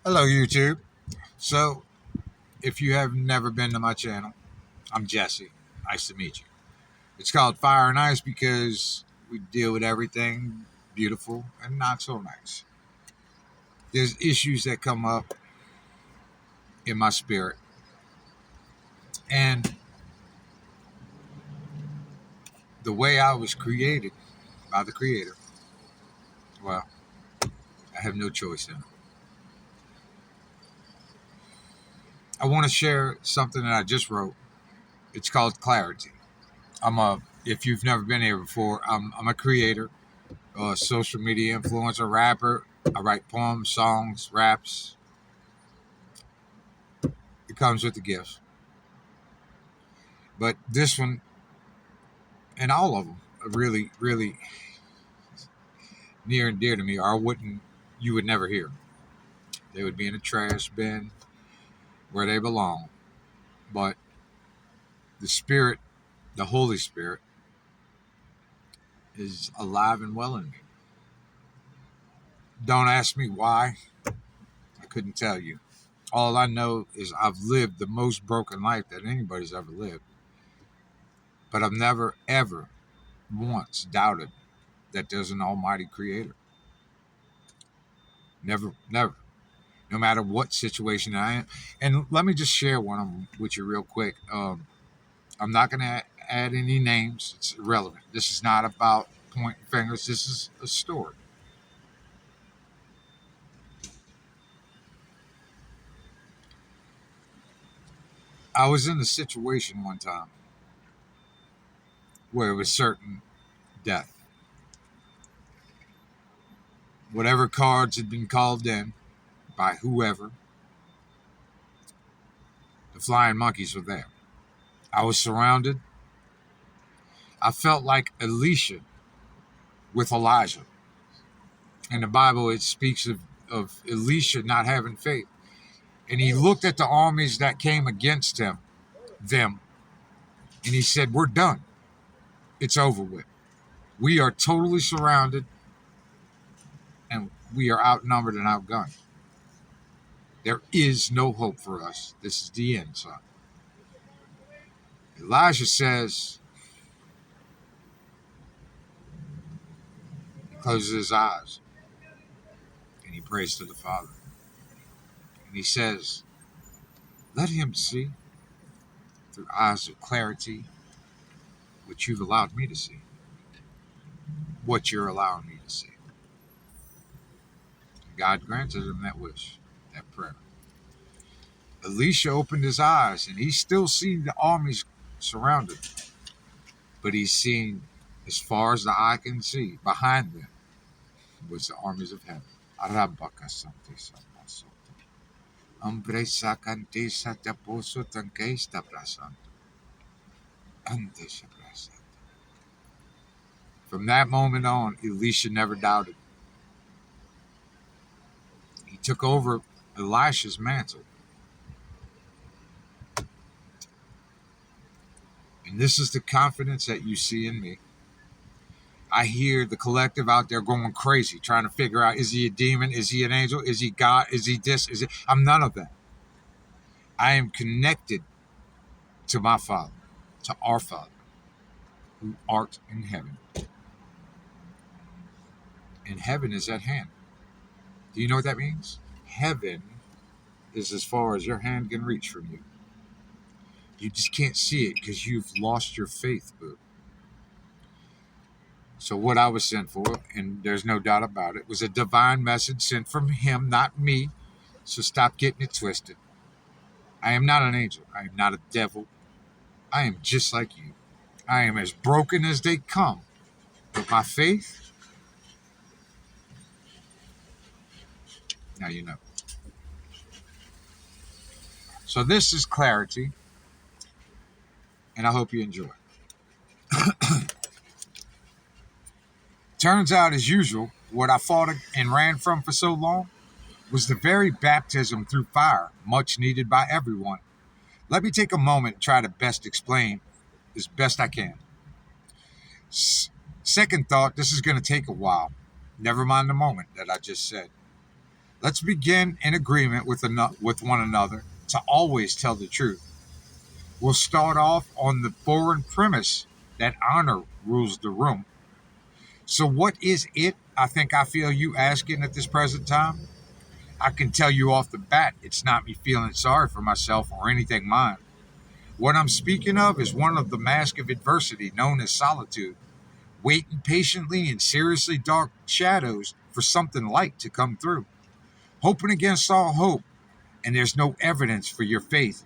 Hello, YouTube. So, if you have never been to my channel, I'm Jesse. Nice to meet you. It's called Fire and Ice because we deal with everything beautiful and not so nice. There's issues that come up in my spirit, and the way I was created by the Creator, well, I have no choice in it. I want to share something that I just wrote. It's called Clarity. If you've never been here before, I'm a creator, a social media influencer, rapper. I write poems, songs, raps. It comes with the gifts. But this one and all of them are really, really near and dear to me, or you would never hear. They would be in a trash bin where they belong. But the Spirit, the Holy Spirit, is alive and well in me. Don't ask me why. I couldn't tell you. All I know is I've lived the most broken life that anybody's ever lived. But I've never, ever once doubted that there's an almighty creator. Never, never. No matter what situation I am. And let me just share one of them with you real quick. I'm not going to add any names. It's irrelevant. This is not about pointing fingers. This is a story. I was in a situation one time where it was certain death. Whatever cards had been called in by whoever, the flying monkeys were there. I was surrounded. I felt like Elisha with Elijah. In the Bible, it speaks of Elisha not having faith. And he looked at the armies that came against them, and he said, "We're done. It's over with. We are totally surrounded, and we are outnumbered and outgunned. There is no hope for us. This is the end, son." Elijah says, he closes his eyes, and he prays to the Father. And he says, "Let him see through eyes of clarity what you've allowed me to see, what you're allowing me to see." God granted him that wish, that prayer. Elisha opened his eyes, and he's still seeing the armies surrounded, but he's seen as far as the eye can see. Behind them was the armies of heaven. Arabakasante samasoto. Ambresa cantesa taposo tanquesta prasanto. Antesha prasanto. From that moment on, Elisha never doubted. He took over Elisha's mantle. And this is the confidence that you see in me. I hear the collective out there going crazy, trying to figure out, is he a demon? Is he an angel? Is he God? Is he this? Is it? I'm none of that. I am connected to my Father, to our Father, who art in heaven. And heaven is at hand. Do you know what that means? Heaven is as far as your hand can reach from you. You just can't see it because you've lost your faith, boo. So what I was sent for, and there's no doubt about it, was a divine message sent from him, not me. So stop getting it twisted. I am not an angel. I am not a devil. I am just like you. I am as broken as they come. But my faith, now you know. So this is clarity, and I hope you enjoy it. Turns out, as usual, what I fought and ran from for so long was the very baptism through fire, much needed by everyone. Let me take a moment and try to best explain as best I can. Second thought, this is going to take a while. Never mind the moment that I just said. Let's begin in agreement with one another to always tell the truth. We'll start off on the foreign premise that honor rules the room. So, what is it I feel you asking at this present time? I can tell you off the bat, it's not me feeling sorry for myself or anything mine. What I'm speaking of is one of the mask of adversity known as solitude, waiting patiently in seriously dark shadows for something light to come through. Hoping against all hope, and there's no evidence for your faith.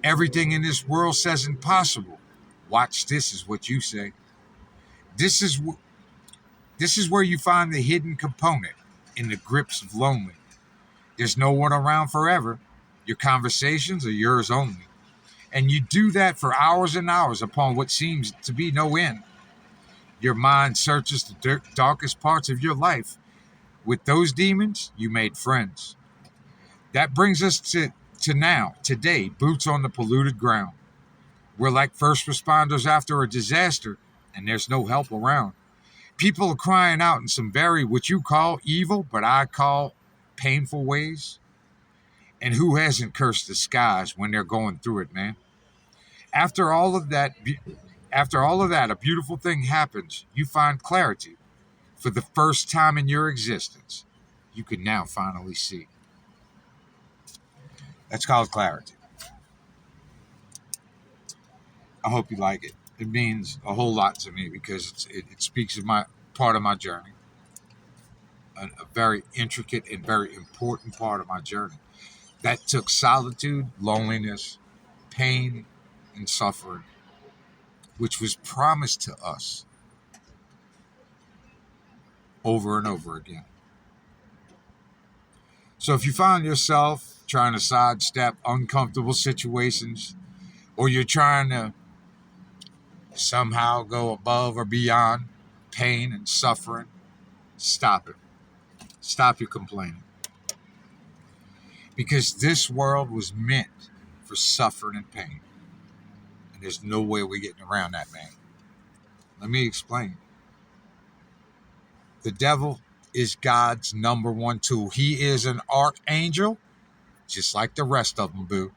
Everything in this world says impossible. Watch this is what you say. This is this is where you find the hidden component in the grips of lonely. There's no one around forever. Your conversations are yours only. And you do that for hours and hours upon what seems to be no end. Your mind searches the darkest parts of your life. With those demons, you made friends. That brings us to now, today, boots on the polluted ground. We're like first responders after a disaster, and there's no help around. People are crying out in some very, what you call evil, but I call painful ways. And who hasn't cursed the skies when they're going through it, man? After all of that, a beautiful thing happens. You find clarity. For the first time in your existence, you can now finally see. That's called clarity. I hope you like it. It means a whole lot to me because it speaks of my part of my journey, a very intricate and very important part of my journey. That took solitude, loneliness, pain, and suffering, which was promised to us over and over again. So if you find yourself trying to sidestep uncomfortable situations, or you're trying to somehow go above or beyond pain and suffering, stop it. Stop your complaining. Because this world was meant for suffering and pain. And there's no way we're getting around that, man. Let me explain. The devil is God's number one tool. He is an archangel, just like the rest of them, boo.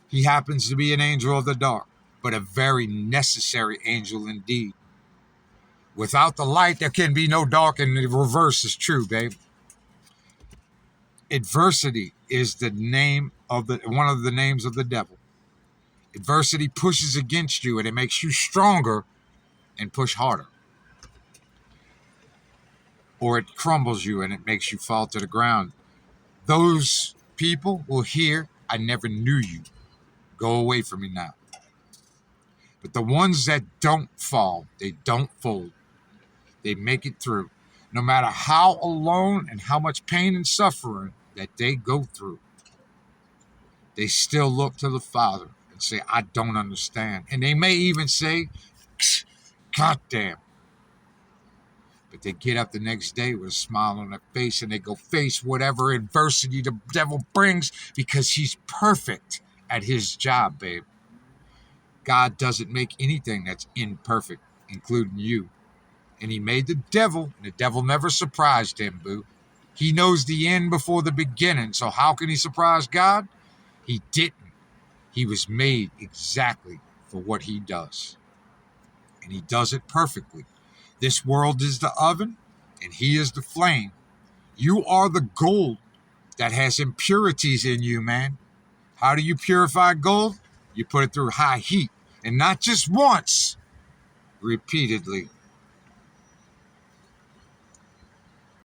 He happens to be an angel of the dark, but a very necessary angel indeed. Without the light, there can be no dark, and the reverse is true, babe. Adversity is the name of one of the names of the devil. Adversity pushes against you, and it makes you stronger and push harder. Or it crumbles you, and it makes you fall to the ground. Those people will hear, I never knew you. Go away from me now. But the ones that don't fall, they don't fold. They make it through. No matter how alone and how much pain and suffering that they go through, they still look to the Father and say, I don't understand. And they may even say, God damn. But they get up the next day with a smile on their face and they go face whatever adversity the devil brings because he's perfect at his job, babe. God doesn't make anything that's imperfect, including you. And he made the devil, and the devil never surprised him, boo. He knows the end before the beginning, so how can he surprise God? He didn't. He was made exactly for what he does. And he does it perfectly. This world is the oven, and he is the flame. You are the gold that has impurities in you, man. How do you purify gold? You put it through high heat, and not just once, repeatedly.